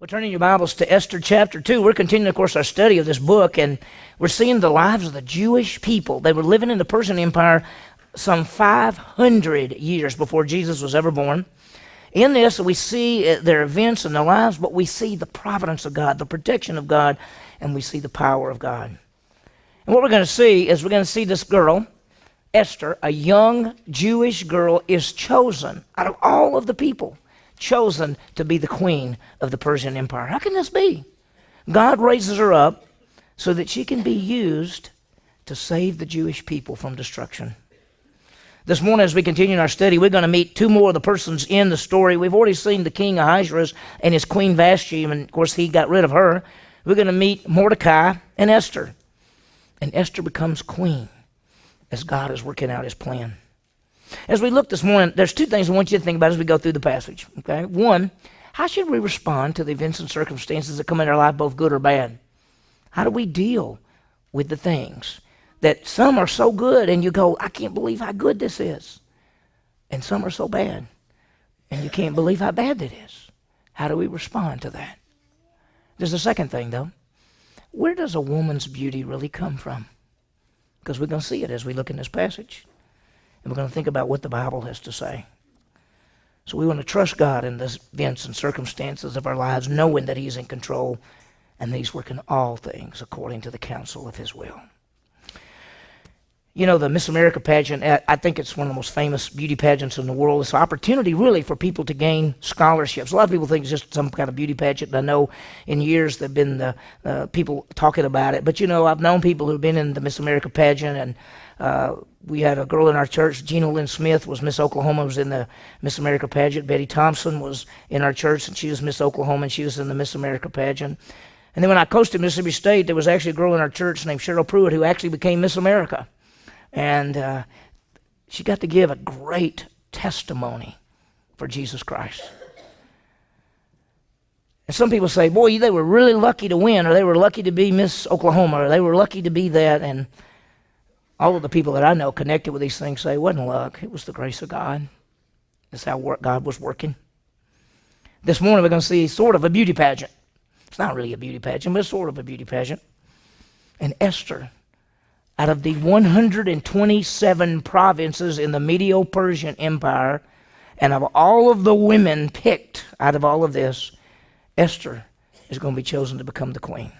Well, turning your Bibles to Esther chapter 2, we're continuing, of course, our study of this book, and we're seeing the lives of the Jewish people. They were living in the Persian Empire some 500 years before Jesus was ever born. In this, we see their events and their lives, but we see the providence of God, the protection of God, and we see the power of God. And what we're going to see is we're going to see this girl, Esther, a young Jewish girl, is chosen out of all of the people, chosen to be the queen of the Persian Empire. How can this be? God raises her up so that she can be used to save the Jewish people from destruction. This morning, as we continue our study, we're going to meet two more of the persons in the story. We've already seen the king Ahasuerus and his queen Vashti, and of course he got rid of her. We're going to meet Mordecai and Esther. And Esther becomes queen as God is working out his plan. As we look this morning, there's two things I want you to think about as we go through the passage. Okay, one, how should we respond to the events and circumstances that come in our life, both good or bad? How do we deal with the things that some are so good and you go, I can't believe how good this is. And some are so bad and you can't believe how bad it is. How do we respond to that? There's a second thing though. Where does a woman's beauty really come from? Because we're going to see it as we look in this passage. And we're going to think about what the Bible has to say. So we want to trust God in the events and circumstances of our lives, knowing that He's in control and that He's working all things according to the counsel of His will. You know, the Miss America pageant, I think it's one of the most famous beauty pageants in the world. It's an opportunity really for people to gain scholarships. A lot of people think it's just some kind of beauty pageant. I know in years there have been people talking about it. But, you know, I've known people who've been in the Miss America pageant, and we had a girl in our church, Gina Lynn Smith, was Miss Oklahoma, was in the Miss America pageant. Betty Thompson was in our church, and she was Miss Oklahoma, and she was in the Miss America pageant. And then when I coached at Mississippi State, there was actually a girl in our church named Cheryl Pruitt who actually became Miss America. And she got to give a great testimony for Jesus Christ. And some people say, boy, they were really lucky to win, or they were lucky to be Miss Oklahoma, or they were lucky to be that. And all of the people that I know connected with these things say it wasn't luck. It was the grace of God. That's how God was working. This morning we're going to see sort of a beauty pageant. It's not really a beauty pageant, but it's sort of a beauty pageant. And Esther, out of the 127 provinces in the Medo-Persian Empire, and of all of the women picked out of all of this, Esther is going to be chosen to become the queen.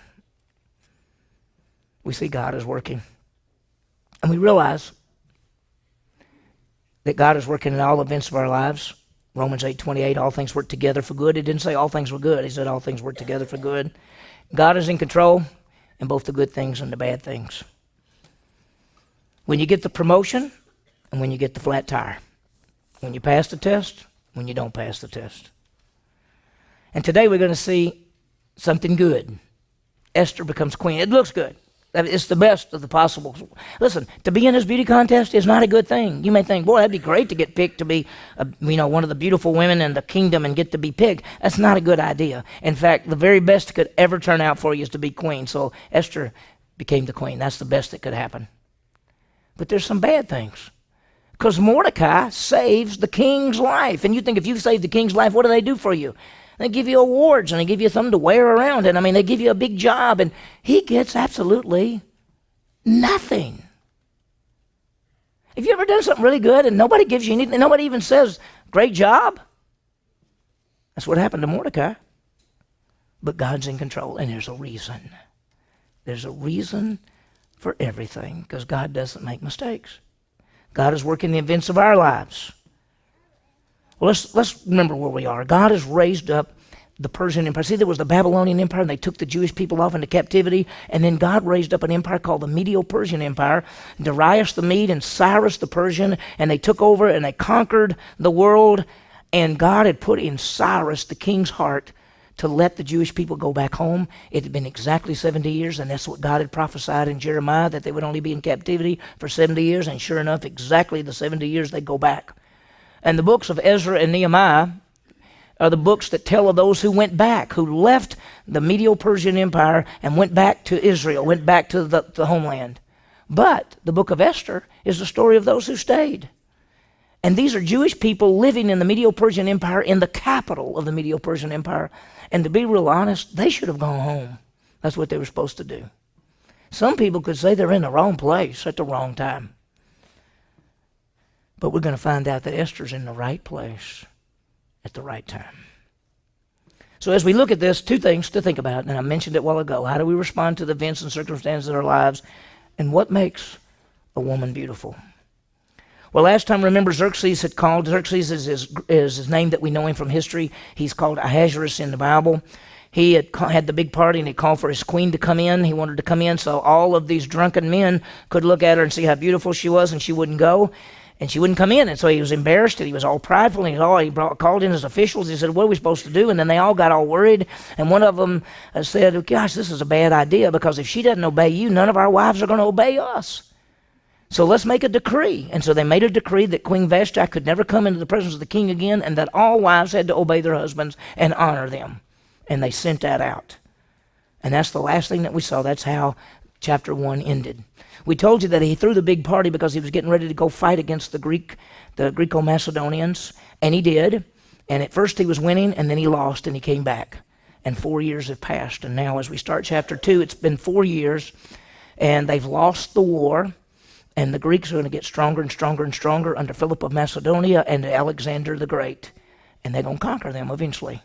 We see God is working. And we realize that God is working in all events of our lives. Romans 8:28, all things work together for good. It didn't say all things were good. He said all things work together for good. God is in control in both the good things and the bad things. When you get the promotion and when you get the flat tire. When you pass the test, when you don't pass the test. And today we're going to see something good. Esther becomes queen. It looks good. It's the best of the possible. Listen, to be in this beauty contest is not a good thing. You may think, boy, that'd be great to get picked to be one of the beautiful women in the kingdom and get to be picked. That's not a good idea. In fact, the very best that could ever turn out for you is to be queen. So Esther became the queen. That's the best that could happen. But there's some bad things. Because Mordecai saves the king's life. And you think if you save the king's life, what do they do for you? They give you awards and they give you something to wear around. And they give you a big job. And he gets absolutely nothing. Have you ever done something really good and nobody gives you anything? Nobody even says, great job? That's what happened to Mordecai. But God's in control and there's a reason. There's a reason for everything, because God doesn't make mistakes. God is working the events of our lives. Well, let's remember where we are. God has raised up the Persian Empire. See, there was the Babylonian Empire, and they took the Jewish people off into captivity, and then God raised up an empire called the Medo-Persian Empire. Darius the Mede and Cyrus the Persian, and they took over and they conquered the world, and God had put in Cyrus, the king's heart, to let the Jewish people go back home. It had been exactly 70 years, and that's what God had prophesied in Jeremiah, that they would only be in captivity for 70 years, and sure enough, exactly the 70 years they go back. And the books of Ezra and Nehemiah are the books that tell of those who went back, who left the Medo-Persian Empire and went back to Israel, went back to the homeland. But the book of Esther is the story of those who stayed. And these are Jewish people living in the Medo-Persian Empire, in the capital of the Medo-Persian Empire. And to be real honest, they should have gone home. That's what they were supposed to do. Some people could say they're in the wrong place at the wrong time. But we're going to find out that Esther's in the right place at the right time. So as we look at this, two things to think about, and I mentioned it a while ago. How do we respond to the events and circumstances of our lives? And what makes a woman beautiful? Well, last time, remember, Xerxes had called. Xerxes is his name that we know him from history. He's called Ahasuerus in the Bible. He had the big party, and he called for his queen to come in. He wanted to come in so all of these drunken men could look at her and see how beautiful she was, and she wouldn't go. And she wouldn't come in, and so he was embarrassed, and he was all prideful, and he called in his officials. He said, what are we supposed to do? And then they all got all worried, and one of them said, gosh, this is a bad idea, because if she doesn't obey you, none of our wives are going to obey us. So let's make a decree. And so they made a decree that Queen Vashti could never come into the presence of the king again, and that all wives had to obey their husbands and honor them. And they sent that out. And that's the last thing that we saw. That's how chapter 1 ended. We told you that he threw the big party because he was getting ready to go fight against the Greco-Macedonians, and he did. And at first he was winning, and then he lost, and he came back. And 4 years have passed, and now as we start chapter 2, it's been 4 years, and they've lost the war, and the Greeks are going to get stronger and stronger and stronger under Philip of Macedonia and Alexander the Great, and they're going to conquer them eventually.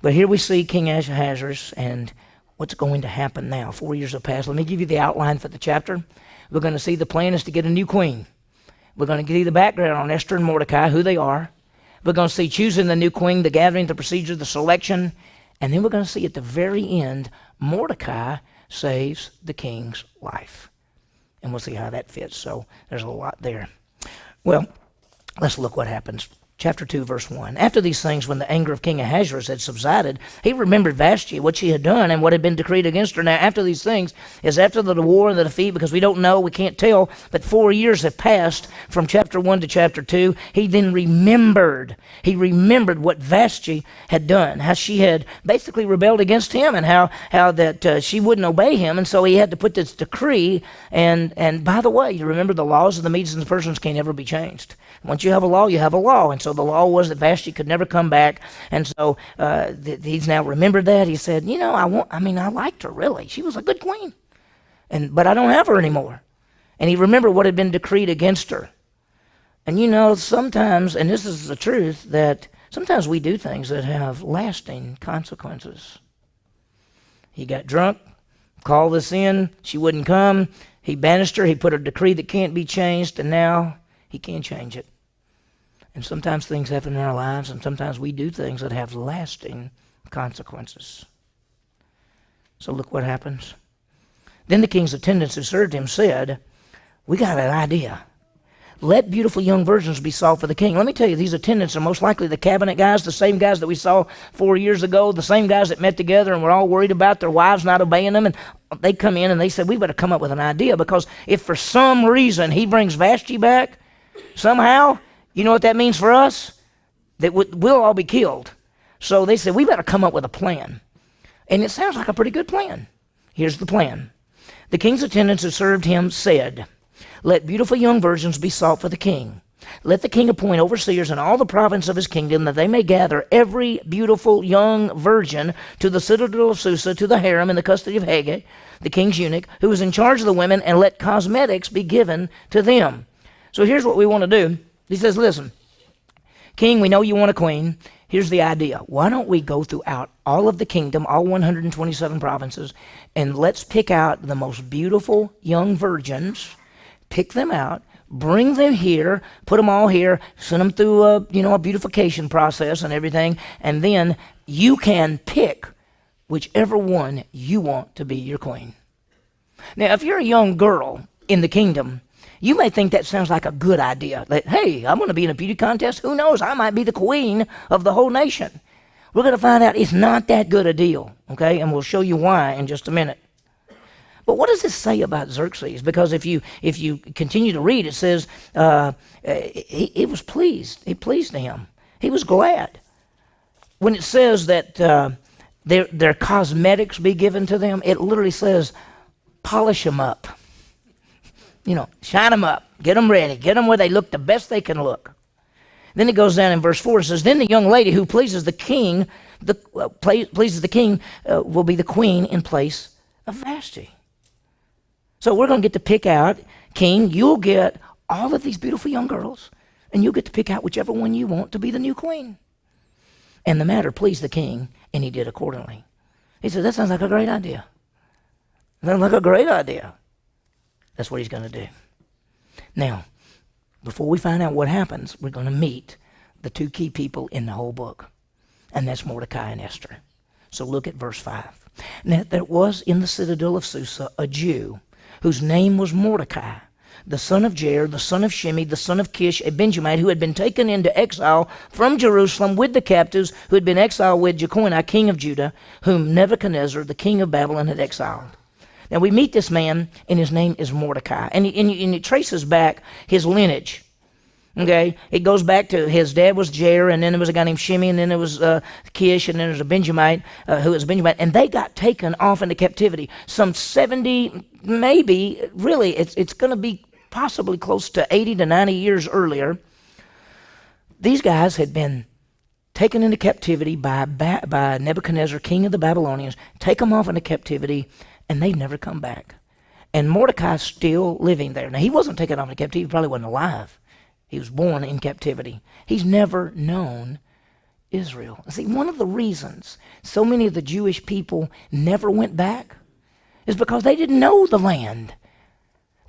But here we see King Ahasuerus, and what's going to happen now? 4 years have passed. Let me give you the outline for the chapter. We're going to see the plan is to get a new queen. We're going to give you the background on Esther and Mordecai, who they are. We're going to see choosing the new queen, the gathering, the procedure, the selection. And then we're going to see at the very end, Mordecai saves the king's life. And we'll see how that fits. So there's a lot there. Well, let's look what happens. Chapter 2, verse 1. After these things, when the anger of King Ahasuerus had subsided, he remembered Vashti, what she had done, and what had been decreed against her. Now, after these things, is after the war and the defeat, because we don't know, we can't tell, but 4 years have passed from chapter 1 to chapter 2. He then remembered. He remembered what Vashti had done, how she had basically rebelled against him, and how that she wouldn't obey him, and so he had to put this decree. And by the way, you remember the laws of the Medes and the Persians can't ever be changed. Once you have a law, you have a law. And so the law was that Vashti could never come back. And so he's now remembered that. He said, I liked her, really. She was a good queen. But I don't have her anymore. And he remembered what had been decreed against her. And sometimes, and this is the truth, that sometimes we do things that have lasting consequences. He got drunk, called us in, she wouldn't come. He banished her, he put a decree that can't be changed, and now he can't change it. And sometimes things happen in our lives, and sometimes we do things that have lasting consequences. So look what happens. Then the king's attendants who served him said, we got an idea. Let beautiful young virgins be sought for the king. Let me tell you, these attendants are most likely the cabinet guys, the same guys that we saw 4 years ago, the same guys that met together and were all worried about their wives not obeying them. And they come in and they said, we better come up with an idea, because if for some reason he brings Vashti back, somehow, you know what that means for us? That we'll all be killed. So they said, we better come up with a plan. And it sounds like a pretty good plan. Here's the plan. The king's attendants who served him said, let beautiful young virgins be sought for the king. Let the king appoint overseers in all the province of his kingdom, that they may gather every beautiful young virgin to the citadel of Susa, to the harem in the custody of Haggai, the king's eunuch, who is in charge of the women, and let cosmetics be given to them. So here's what we want to do. He says, listen, king, we know you want a queen. Here's the idea. Why don't we go throughout all of the kingdom, all 127 provinces, and let's pick out the most beautiful young virgins, pick them out, bring them here, put them all here, send them through a beautification process and everything, and then you can pick whichever one you want to be your queen. Now, if you're a young girl in the kingdom, you may think that sounds like a good idea. That, hey, I'm going to be in a beauty contest. Who knows? I might be the queen of the whole nation. We're going to find out it's not that good a deal, okay? And we'll show you why in just a minute. But what does this say about Xerxes? Because if you continue to read, it says he was pleased. It pleased him. He was glad. When it says that their cosmetics be given to them, it literally says, polish them up. shine them up, get them ready, get them where they look the best they can look. Then it goes down in verse 4, it says, then the young lady who pleases the king, will be the queen in place of Vashti. So we're going to get to pick out, king, you'll get all of these beautiful young girls, and you'll get to pick out whichever one you want to be the new queen. And the matter pleased the king, and he did accordingly. He said, that sounds like a great idea. Sounds like a great idea. That's what he's going to do. Now, before we find out what happens, we're going to meet the two key people in the whole book, and that's Mordecai and Esther. So look at verse 5. Now, there was in the citadel of Susa a Jew whose name was Mordecai, the son of Jair, the son of Shimei, the son of Kish, a Benjamite, who had been taken into exile from Jerusalem with the captives who had been exiled with Jeconiah, king of Judah, whom Nebuchadnezzar, the king of Babylon, had exiled. Now we meet this man, and his name is Mordecai, and he traces back his lineage. Okay, it goes back to his dad was Jair, and then there was a guy named Shimei, and then there was Kish, and then there was a Benjamite who was a Benjamite, and they got taken off into captivity. Some 70, maybe, really, it's going to be possibly close to 80 to 90 years earlier. These guys had been taken into captivity by Nebuchadnezzar, king of the Babylonians, take them off into captivity, and they've never come back. And Mordecai's still living there. Now, he wasn't taken off into captivity. He probably wasn't alive. He was born in captivity. He's never known Israel. See, one of the reasons so many of the Jewish people never went back is because they didn't know the land.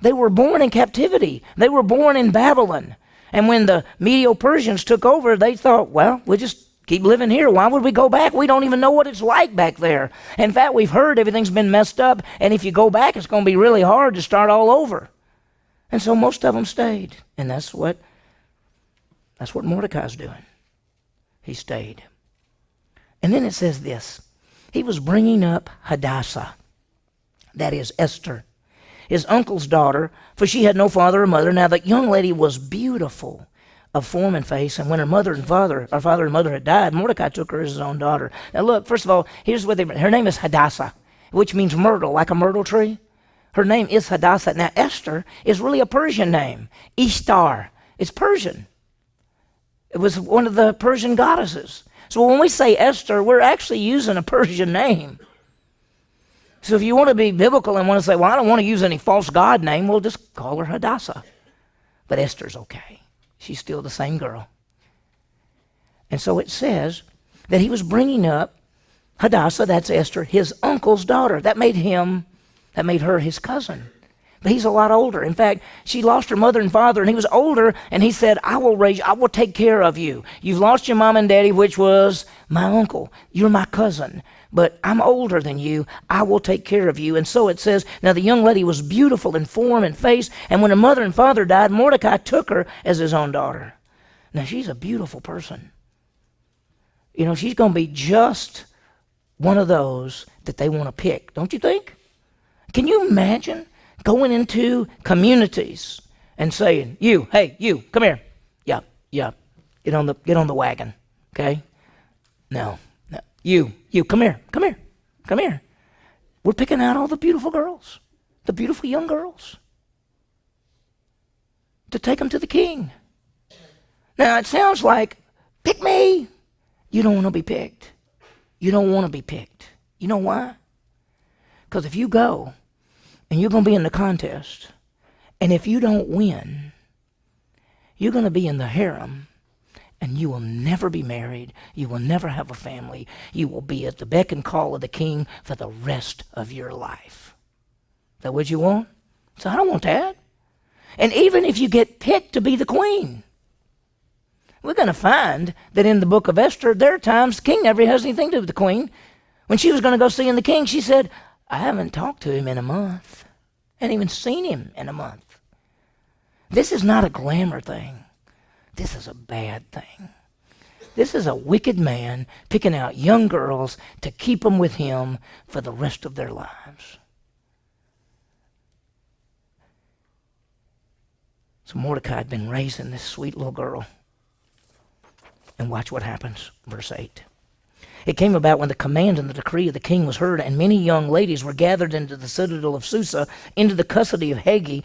They were born in captivity. They were born in Babylon. And when the Medo-Persians took over, they thought, well, we'll just keep living here. Why would we go back? We don't even know what it's like back there. In fact, we've heard everything's been messed up, and if you go back, it's going to be really hard to start all over. And so most of them stayed. And that's what Mordecai's doing. He stayed. And then it says this. He was bringing up Hadassah, that is Esther, his uncle's daughter, for she had no father or mother. Now the young lady was beautiful of form and face, and when her father and mother had died, Mordecai took her as his own daughter. Now look, first of all, here's what her name is Hadassah, which means myrtle, like a myrtle tree. Her name is Hadassah. Now Esther is really a Persian name. Ishtar, it's Persian. It was one of the Persian goddesses. So when we say Esther, we're actually using a Persian name. So if you want to be biblical and want to say, well, I don't want to use any false god name, we'll just call her Hadassah. But Esther's okay. She's still the same girl. And so it says that he was bringing up Hadassah, that's Esther, his uncle's daughter. That made her his cousin. But he's a lot older. In fact, she lost her mother and father, and he was older, and he said, I will take care of you. You've lost your mom and daddy, which was my uncle. You're my cousin. But I'm older than you. I will take care of you. And so it says, now the young lady was beautiful in form and face, and when her mother and father died, Mordecai took her as his own daughter. Now she's a beautiful person. She's going to be just one of those that they want to pick, don't you think? Can you imagine going into communities and saying, you, hey, you, come here. Yeah, get on the wagon, okay? No, you, come here. We're picking out all the beautiful girls, the beautiful young girls, to take them to the king. Now, it sounds like, pick me. You don't want to be picked. You don't want to be picked. You know why? Because if you go, and you're going to be in the contest, and if you don't win, you're going to be in the harem, and you will never be married. You will never have a family. You will be at the beck and call of the king for the rest of your life. Is that what you want? So I don't want that. And even if you get picked to be the queen, we're going to find that in the book of Esther, there are times the king never has anything to do with the queen. When she was going to go see the king, she said, I haven't talked to him in a month. I haven't even seen him in a month. This is not a glamour thing. This is a bad thing. This is a wicked man picking out young girls to keep them with him for the rest of their lives. So Mordecai had been raising this sweet little girl. And watch what happens, verse 8. It came about when the command and the decree of the king was heard, and many young ladies were gathered into the citadel of Susa, into the custody of Haggai,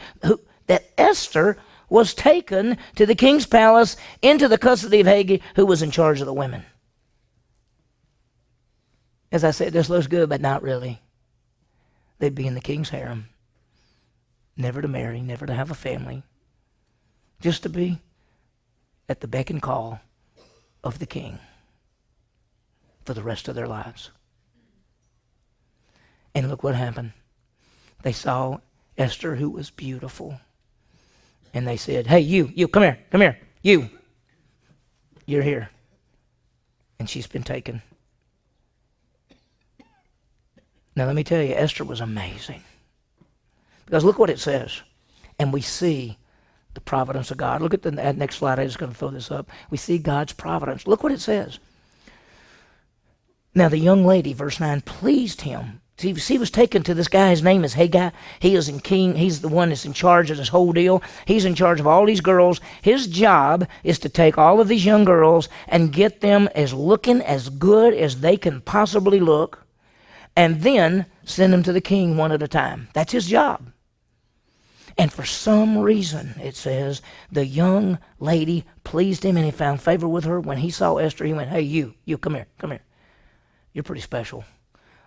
that Esther was taken to the king's palace into the custody of Haggai, who was in charge of the women. As I said, this looks good, but not really. They'd be in the king's harem, never to marry, never to have a family, just to be at the beck and call of the king for the rest of their lives. And look what happened. They saw Esther, who was beautiful, and they said, hey, you, come here, you're here. And she's been taken. Now let me tell you, Esther was amazing. Because look what it says. And we see the providence of God. Look at that next slide. I'm just going to throw this up. We see God's providence. Look what it says. Now the young lady, verse 9, pleased him. See, he was taken to this guy. His name is Haggai. He is king. He's the one that's in charge of this whole deal. He's in charge of all these girls. His job is to take all of these young girls and get them as looking as good as they can possibly look, and then send them to the king one at a time. That's his job. And for some reason, it says, the young lady pleased him and he found favor with her. When he saw Esther, he went, hey, you, come here. You're pretty special.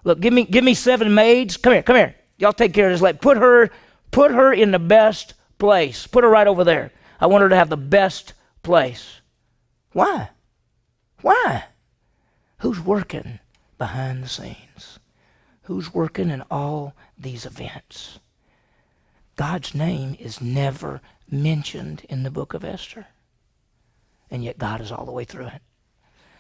Look, give me 7 maids. Come here. Y'all take care of this lady. Put her in the best place. Put her right over there. I want her to have the best place. Why? Who's working behind the scenes? Who's working in all these events? God's name is never mentioned in the book of Esther. And yet God is all the way through it.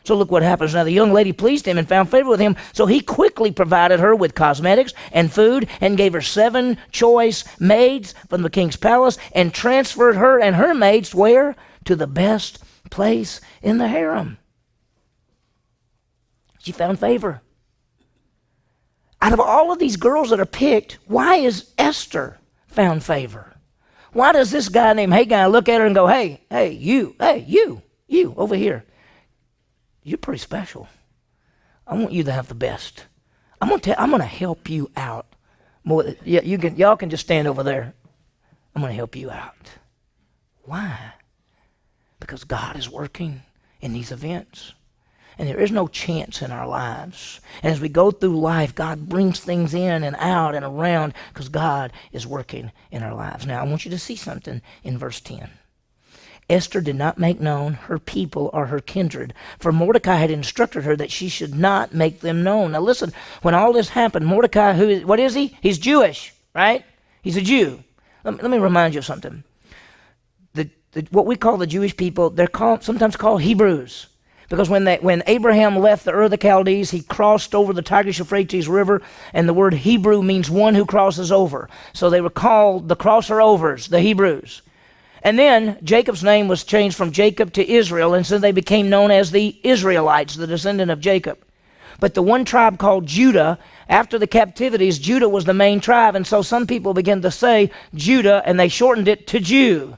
So look what happens. Now the young lady pleased him and found favor with him, so he quickly provided her with cosmetics and food and gave her 7 choice maids from the king's palace and transferred her and her maids where? To the best place in the harem. She found favor. Out of all of these girls that are picked, why is Esther found favor? Why does this guy named Haggai look at her and go, hey, you over here. You're pretty special. I want you to have the best. I'm going to help you out more. Yeah, y'all can just stand over there. I'm going to help you out. Why? Because God is working in these events. And there is no chance in our lives. And as we go through life, God brings things in and out and around because God is working in our lives. Now, I want you to see something in verse 10. Esther did not make known her people or her kindred, for Mordecai had instructed her that she should not make them known. Now listen, when all this happened, Mordecai, what is he? He's Jewish, right? He's a Jew. Let me remind you of something. What we call the Jewish people, they're sometimes called Hebrews. Because when Abraham left the Ur of the Chaldees, he crossed over the Tigris-Euphrates River, and the word Hebrew means one who crosses over. So they were called the crosser-overs, the Hebrews. And then Jacob's name was changed from Jacob to Israel, and so they became known as the Israelites, the descendant of Jacob. But the one tribe called Judah, after the captivities, Judah was the main tribe, and so some people began to say Judah, and they shortened it to Jew.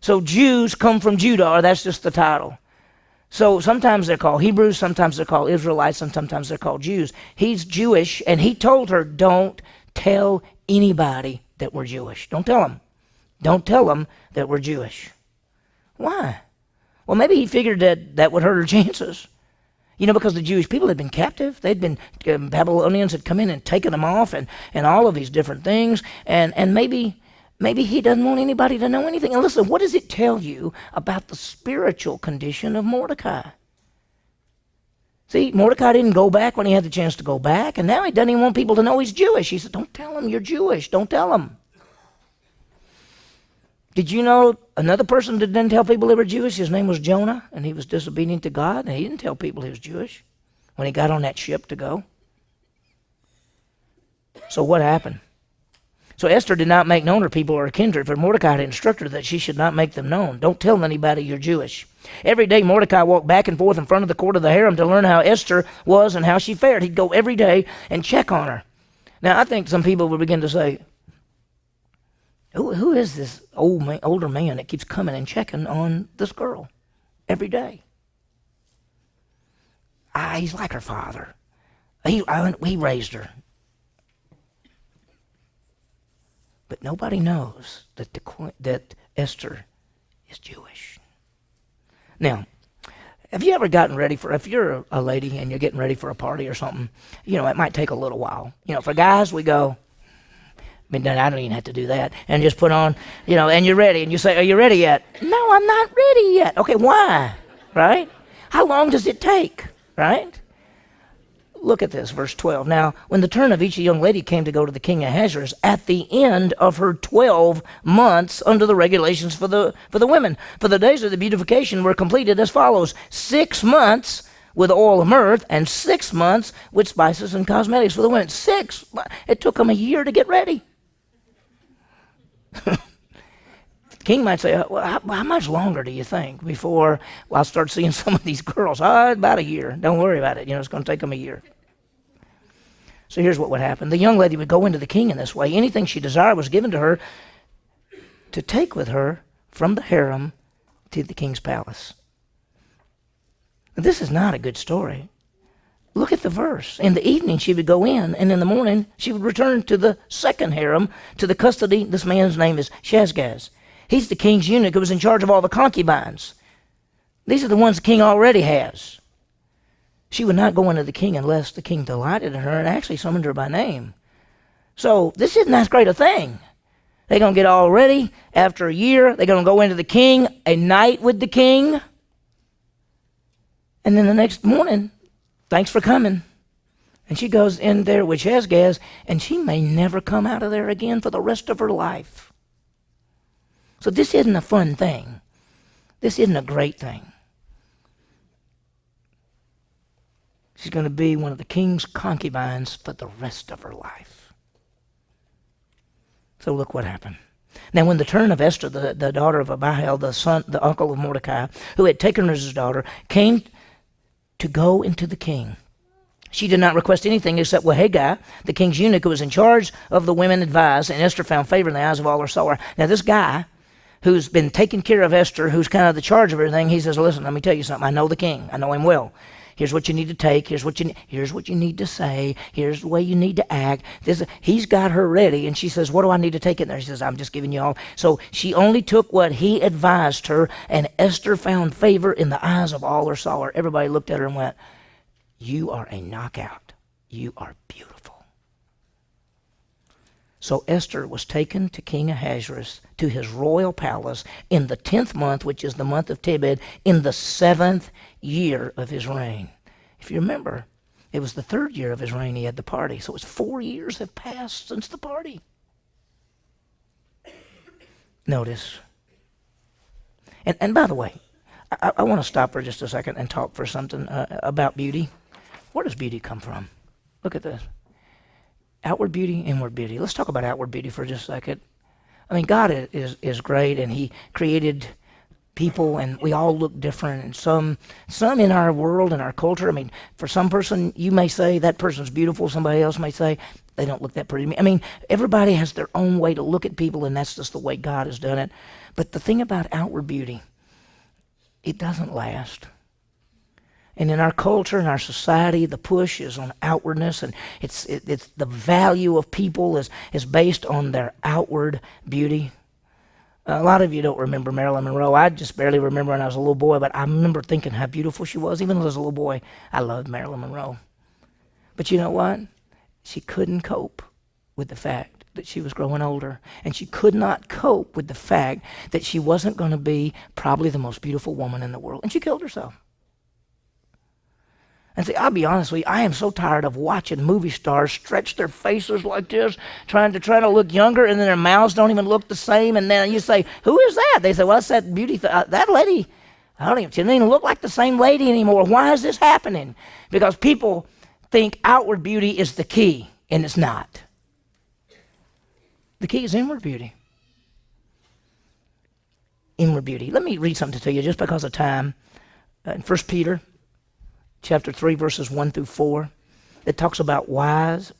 So Jews come from Judah, or that's just the title. So sometimes they're called Hebrews, sometimes they're called Israelites, and sometimes they're called Jews. He's Jewish, and he told her, don't tell anybody that we're Jewish. Don't tell them. Don't tell them that we're Jewish. Why? Well, maybe he figured that would hurt her chances. You know, because the Jewish people had been captive. They'd been, Babylonians had come in and taken them off and all of these different things. And maybe he doesn't want anybody to know anything. And listen, what does it tell you about the spiritual condition of Mordecai? See, Mordecai didn't go back when he had the chance to go back, and now he doesn't even want people to know he's Jewish. He said, don't tell them you're Jewish. Don't tell them. Did you know another person that didn't tell people they were Jewish? His name was Jonah, and he was disobedient to God, and he didn't tell people he was Jewish when he got on that ship to go. So what happened? So Esther did not make known her people or her kindred, for Mordecai had instructed her that she should not make them known. Don't tell anybody you're Jewish. Every day Mordecai walked back and forth in front of the court of the harem to learn how Esther was and how she fared. He'd go every day and check on her. Now I think some people would begin to say, who is this older man that keeps coming and checking on this girl every day? He's like her father. He raised her. But nobody knows that that Esther is Jewish. Now, have you ever gotten ready for, if you're a lady and you're getting ready for a party or something, it might take a little while. For guys, we go, I don't even have to do that. And just put on, and you're ready. And you say, are you ready yet? No, I'm not ready yet. Okay, why? Right? How long does it take? Right? Look at this, verse 12. Now, when the turn of each young lady came to go to the king Ahasuerus at the end of her 12 months under the regulations for the women, for the days of the beautification were completed as follows: 6 months with oil of myrrh and 6 months with spices and cosmetics for the women. It took them a year to get ready. The king might say, well, how much longer do you think before I'll start seeing some of these girls? About a year. Don't worry about it. It's going to take them a year. So here's what would happen. The young lady would go into the king in this way. Anything she desired was given to her to take with her from the harem to the king's palace. This is not a good story. Look at the verse. In the evening she would go in, and in the morning she would return to the second harem, to the custody. This man's name is Shazgaz. He's the king's eunuch who was in charge of all the concubines. These are the ones the king already has. She would not go into the king unless the king delighted in her and actually summoned her by name. So this isn't that great a thing. They're going to get all ready. After a year, they're going to go into the king, a night with the king. And then the next morning, thanks for coming. And she goes in there with Shazgaz, and she may never come out of there again for the rest of her life. So this isn't a fun thing. This isn't a great thing. She's going to be one of the king's concubines for the rest of her life. So look what happened. Now when the turn of Esther, the daughter of Abihail, the uncle of Mordecai, who had taken her as his daughter, came to go into the king, she did not request anything except what Haggai, the king's eunuch who was in charge of the women, advised, and Esther found favor in the eyes of all who saw her. Now this guy, who's been taking care of Esther, who's kind of the charge of everything, he says, listen, let me tell you something. I know the king. I know him well. Here's what you need to take. Here's what you need to say. Here's the way you need to act. He's got her ready, and she says, what do I need to take in there? She says, I'm just giving you all. So she only took what he advised her, and Esther found favor in the eyes of all who saw her. Everybody looked at her and went, you are a knockout. You are beautiful. So Esther was taken to King Ahasuerus, to his royal palace, in the 10th month, which is the month of Tebet, in the 7th year of his reign. If you remember, it was the 3rd year of his reign he had the party. So it's 4 years have passed since the party. Notice. And by the way, I want to stop for just a second and talk for something about beauty. Where does beauty come from? Look at this. Outward beauty, inward beauty. Let's talk about outward beauty for just a second. God is great, and he created people, and we all look different. And some in our world and our culture, for some person, you may say that person's beautiful. Somebody else may say they don't look that pretty to me. Everybody has their own way to look at people, and that's just the way God has done it. But the thing about outward beauty, it doesn't last. And in our culture, in our society, the push is on outwardness, and it's the value of people is based on their outward beauty. A lot of you don't remember Marilyn Monroe. I just barely remember when I was a little boy, but I remember thinking how beautiful she was. Even as a little boy, I loved Marilyn Monroe. But you know what? She couldn't cope with the fact that she was growing older, and she could not cope with the fact that she wasn't going to be probably the most beautiful woman in the world, and she killed herself. And see, I'll be honest with you, I am so tired of watching movie stars stretch their faces like this, trying to look younger, and then their mouths don't even look the same. And then you say, who is that? They say, well, that's that beauty, that lady. She doesn't even look like the same lady anymore. Why is this happening? Because people think outward beauty is the key, and it's not. The key is inward beauty. Inward beauty. Let me read something to you just because of time. In 1 Peter chapter 3, verses 1 through 4, it talks about wives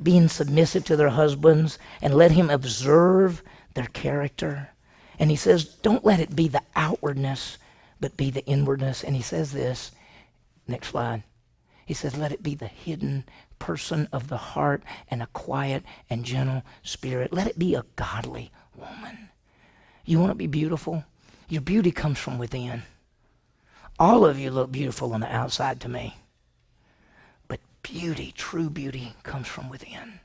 being submissive to their husbands, and let him observe their character. And he says, don't let it be the outwardness, but be the inwardness. And he says this, next slide. He says, let it be the hidden person of the heart and a quiet and gentle spirit. Let it be a godly woman. You want to be beautiful? Your beauty comes from within. All of you look beautiful on the outside to me. But beauty, true beauty, comes from within.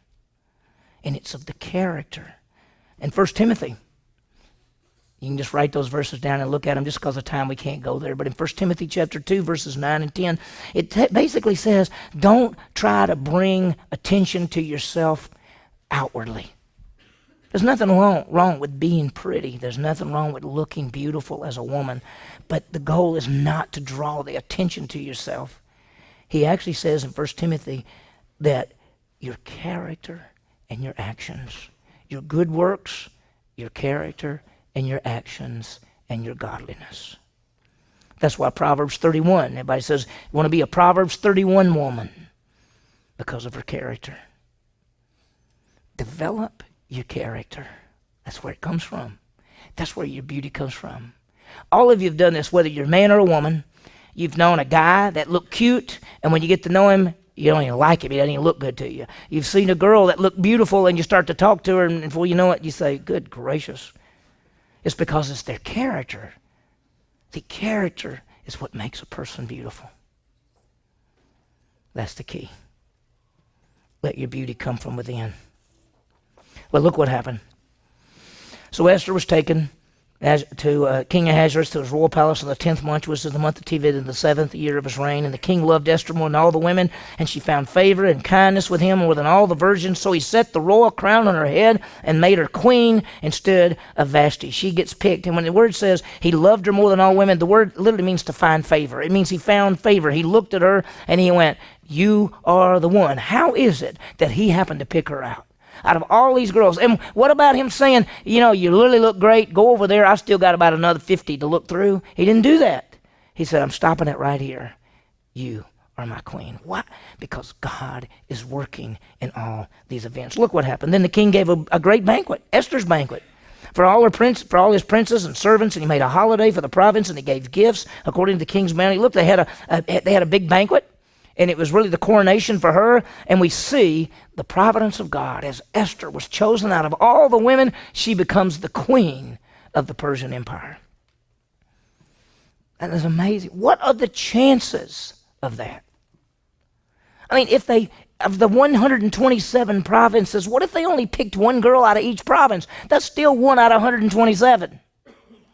And it's of the character. In 1 Timothy, you can just write those verses down and look at them. Just because of time, we can't go there. But in 1 Timothy chapter 2, verses 9 and 10, it basically says, don't try to bring attention to yourself outwardly. There's nothing wrong with being pretty. There's nothing wrong with looking beautiful as a woman. But the goal is not to draw the attention to yourself. He actually says in 1 Timothy that your character and your actions, your good works, your character, and your actions, and your godliness. That's why Proverbs 31, everybody says, you want to be a Proverbs 31 woman because of her character. Develop your character. That's where it comes from. That's where your beauty comes from. All of you have done this, whether you're a man or a woman. You've known a guy that looked cute, and when you get to know him, you don't even like him. He doesn't even look good to you. You've seen a girl that looked beautiful, and you start to talk to her, and before you know it, you say, good gracious. It's because it's their character. The character is what makes a person beautiful. That's the key. Let your beauty come from within. Well, look what happened. So Esther was taken to King Ahasuerus to his royal palace in the 10th month, which is the month of Tevet, in the 7th year of his reign. And the king loved Esther more than all the women, and she found favor and kindness with him more than all the virgins. So he set the royal crown on her head and made her queen instead of Vashti. She gets picked. And when the word says he loved her more than all women, the word literally means to find favor. It means he found favor. He looked at her and he went, you are the one. How is it that he happened to pick her out of all these girls? And what about him saying, you really look great, go over there, I still got about another 50 to look through? He didn't do that. He said, I'm stopping it right here. You are my queen. Why? Because God is working in all these events. Look what happened. Then the king gave a great banquet, Esther's banquet, for all his princes and servants, and he made a holiday for the province, and he gave gifts according to the king's bounty. Look, they had a big banquet. And it was really the coronation for her. And we see the providence of God. As Esther was chosen out of all the women, she becomes the queen of the Persian Empire. That is amazing. What are the chances of that? I mean, of the 127 provinces, what if they only picked one girl out of each province? That's still 1 out of 127.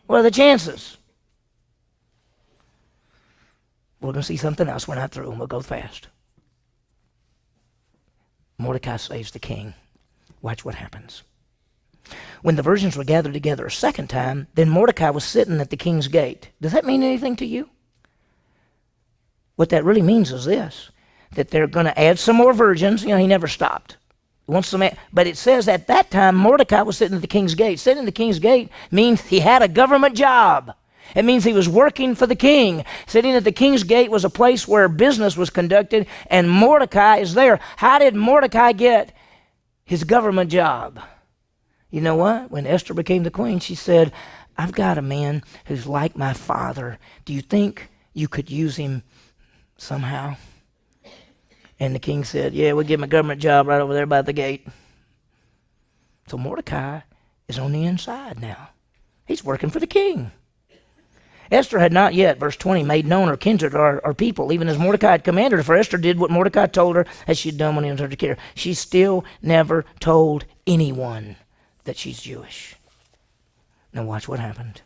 What are the chances? We're going to see something else. We're not through, and we'll go fast. Mordecai saves the king. Watch what happens. When the virgins were gathered together a second time, then Mordecai was sitting at the king's gate. Does that mean anything to you? What that really means is this, that they're going to add some more virgins. He never stopped. But it says at that time, Mordecai was sitting at the king's gate. Sitting at the king's gate means he had a government job. It means he was working for the king. Sitting at the king's gate was a place where business was conducted, and Mordecai is there. How did Mordecai get his government job? You know what? When Esther became the queen, she said, I've got a man who's like my father. Do you think you could use him somehow? And the king said, yeah, we'll give him a government job right over there by the gate. So Mordecai is on the inside now. He's working for the king. Esther had not yet, verse 20, made known her kindred or people, even as Mordecai had commanded her. For Esther did what Mordecai told her, as she had done when he was under care. She still never told anyone that she's Jewish. Now watch what happened.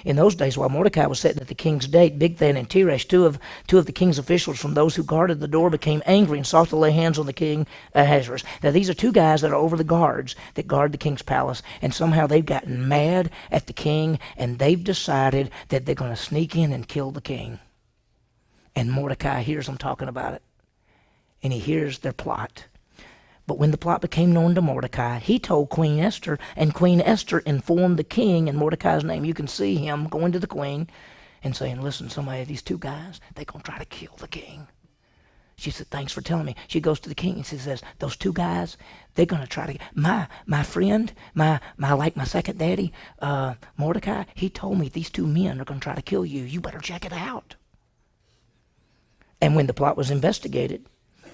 In those days, while Mordecai was sitting at the king's gate, Bigthan and Teresh, two of the king's officials from those who guarded the door, became angry and sought to lay hands on the king Ahasuerus. Now these are two guys that are over the guards that guard the king's palace, and somehow they've gotten mad at the king, and they've decided that they're going to sneak in and kill the king. And Mordecai hears them talking about it, and he hears their plot. But when the plot became known to Mordecai, he told Queen Esther, and Queen Esther informed the king in Mordecai's name. You can see him going to the queen and saying, listen, somebody, these two guys, they're going to try to kill the king. She said, thanks for telling me. She goes to the king and she says, those two guys, they're going to try to, my friend, my second daddy, Mordecai, he told me these two men are going to try to kill you. You better check it out. And when the plot was investigated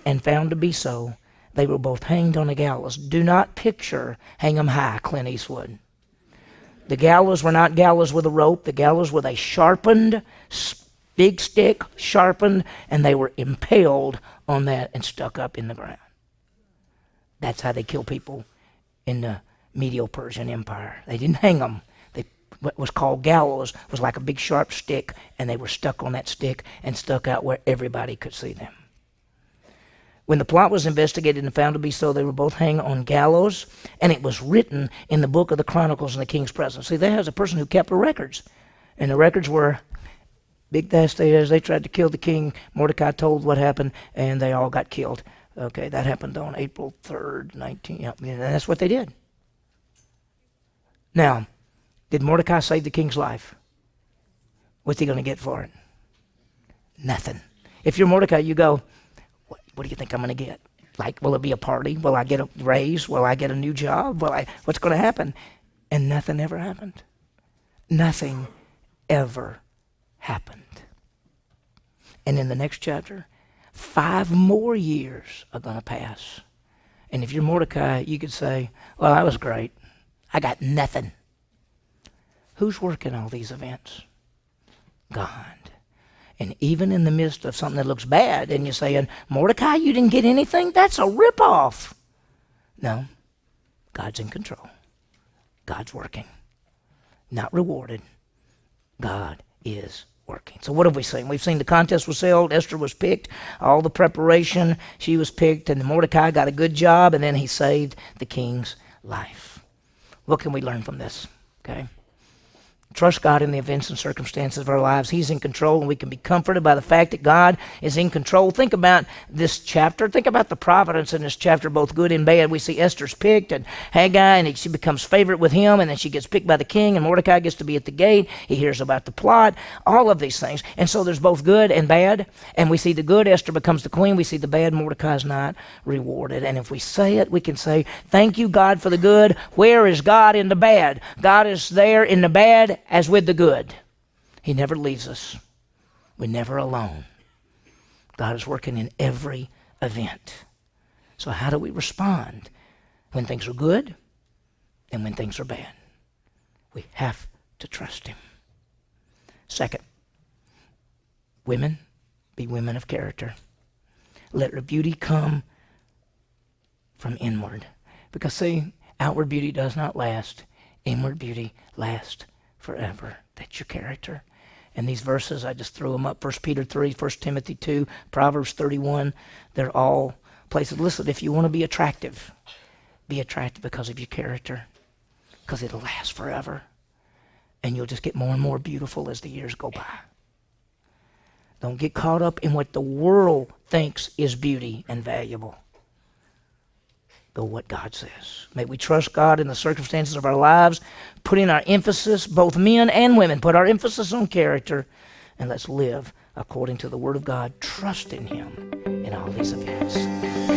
and found to be so, they were both hanged on a gallows. Do not picture hang 'em high, Clint Eastwood. The gallows were not gallows with a rope. The gallows with a sharpened, big stick, sharpened, and they were impaled on that and stuck up in the ground. That's how they kill people in the medieval Persian Empire. They didn't hang them. What was called gallows was like a big sharp stick, and they were stuck on that stick and stuck out where everybody could see them. When the plot was investigated and found to be so, they were both hanged on gallows, and it was written in the book of the Chronicles in the king's presence. See, there was a person who kept the records, and the records were big as they tried to kill the king. Mordecai told what happened, and they all got killed. Okay, that happened on April 3rd, and that's what they did. Now, did Mordecai save the king's life? What's he going to get for it? Nothing. If you're Mordecai, you go, what do you think I'm going to get? Like, will it be a party? Will I get a raise? Will I get a new job? What's going to happen? And nothing ever happened. Nothing ever happened. And in the next chapter, 5 more years are going to pass. And if you're Mordecai, you could say, well, that was great. I got nothing. Who's working all these events? God. And even in the midst of something that looks bad, and you're saying, Mordecai, you didn't get anything? That's a ripoff. No, God's in control. God's working. Not rewarded. God is working. So what have we seen? We've seen the contest was held, Esther was picked, all the preparation, she was picked, and Mordecai got a good job, and then he saved the king's life. What can we learn from this? Okay. Trust God in the events and circumstances of our lives. He's in control, and we can be comforted by the fact that God is in control. Think about this chapter. Think about the providence in this chapter, both good and bad. We see Esther's picked, and Haggai, and she becomes favorite with him, and then she gets picked by the king, and Mordecai gets to be at the gate. He hears about the plot, all of these things. And so there's both good and bad, and we see the good, Esther becomes the queen. We see the bad, Mordecai's not rewarded. And if we say it, we can say, thank you, God, for the good. Where is God in the bad? God is there in the bad as with the good. He never leaves us. We're never alone. God is working in every event. So how do we respond when things are good and when things are bad? We have to trust him. Second, women, be women of character. Let your beauty come from inward. Because see, outward beauty does not last. Inward beauty lasts forever. That's your character. And these verses, I just threw them up. 1 Peter 3, 1 Timothy 2, Proverbs 31. They're all places. Listen, if you want to be attractive because of your character. Because it'll last forever. And you'll just get more and more beautiful as the years go by. Don't get caught up in what the world thinks is beauty and valuable. Go what God says. May we trust God in the circumstances of our lives, putting our emphasis, both men and women, put our emphasis on character, and let's live according to the Word of God, trusting him in all these events.